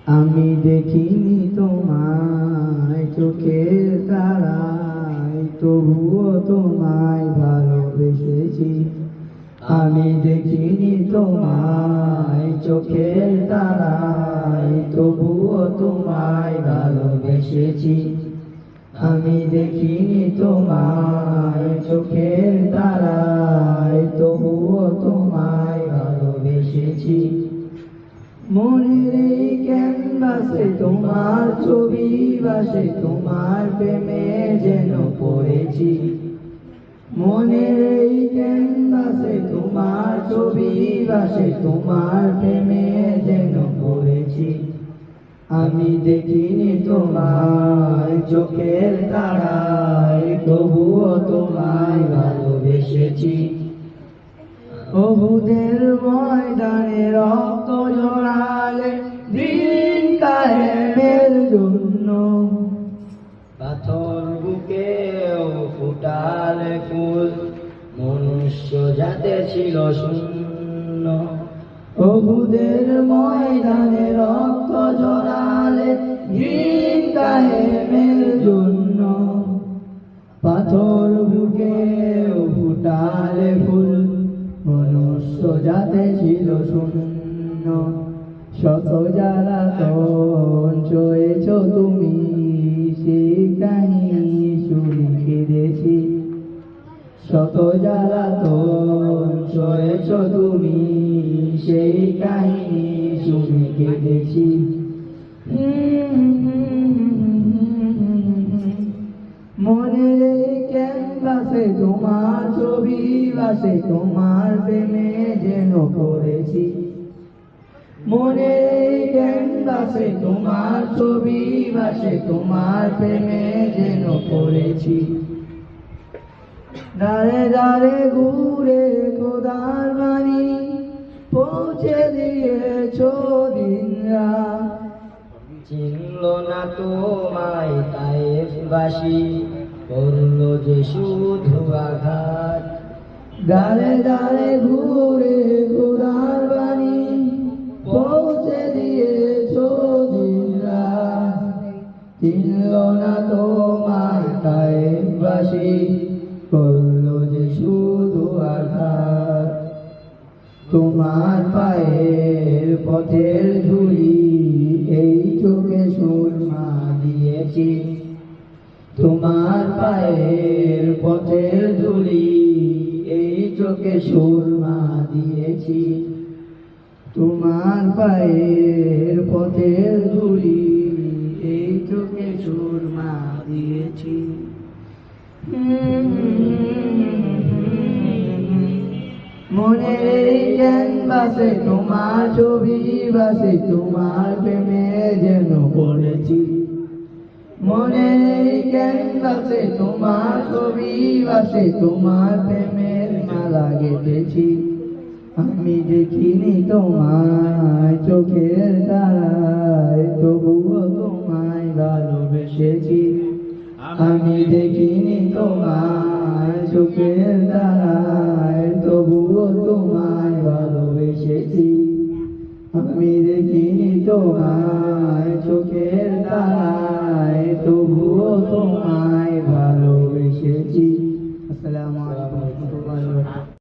আমি দেখিনি তোমায় চোখের তারায়, তবুও তোমায় ভালোবেসেছি। আমি দেখিনি তোমায় চোখের তারায়, তবুও তোমায় ভালোবেসেছি। আমি দেখিনি তোমায় চোখের তারায়, তবুও তোমায় ভালোবেসেছি। মনের এই ক্যানভাসে তোমার ছবি ভাসে, তোমার প্রেমে যেন পড়েছি। মনের এই ক্যানভাসে তোমার ছবি ভাসে, তোমার প্রেমে যেন পড়েছি। আমি দেখিনি তোমায় চোখের তারায়, তবুও তোমায় ভালোবেসেছি। ওহুদের ময়দানে রক্ত ঝরালে দিন কায়েমের জন্য, পাথর বুকেও ফুটালে ফুল, মনুষ্য জাতে ছিল শূন্য। ওহুদের ময়দানে রক্ত ঝরালে দিন কায়েমের জন্য, পাথর বুকেও ফুটালে ফুল, মনুষ্য জাতে ছিল শূন্য। শত জ্বালাতন সয়েছ তুমি, সেই কাহিনী শুনে কেঁদেছি। শত জ্বালাতন সয়েছ তুমি, সেই কাহিনী শুনে কেঁদেছি। মনের এই ক্যানভাসে তোমার ছবি ভাসে, তোমার প্রেমে যেন পড়েছি। মনের এই ক্যানভাসে তোমার ছবি ভাসে, তোমার প্রেমে যেন পড়েছি। দাঁড়ে দাঁড়ে ঘুরে খোদার বাণী পৌঁছে দিয়েছ দিন রাত। চিনল না তোমায় তায়েফবাসী, করলো যে শুধু আঘাত। দাঁড়ে দাঁড়ে ঘুরে খোদার বাণী পৌঁছে দিয়েছ দিন রাত। চিনল না তোমায় তায়েফবাসী, করলো যে শুধু আঘাত। তোমার পায়ের পথের ধুলি এই চোখে সুরমা দিয়েছি। তোমার পায়ের পথের ধুলি এই চোখে সুরমা দিয়েছি। তোমার পায়ের পথের ধুলি এই চোখে সুরমা দিয়েছি। মনের এই ক্যানভাসে তোমার ছবি ভাসে, তোমার প্রেমে যেন পড়েছি। মনের এই ক্যানভাসে তোমার ছবি ভাসে, তোমার প্রেমের মালা গেঁথেছি। আমি দেখিনি তোমায় চোখের তারায়, তবুও তোমায় ভালোবেসেছি। আমি দেখিনি তোমায় চোখের তারায়, তবুও তোমায় ভালোবেসেছি। আমি দেখিনি তোমায়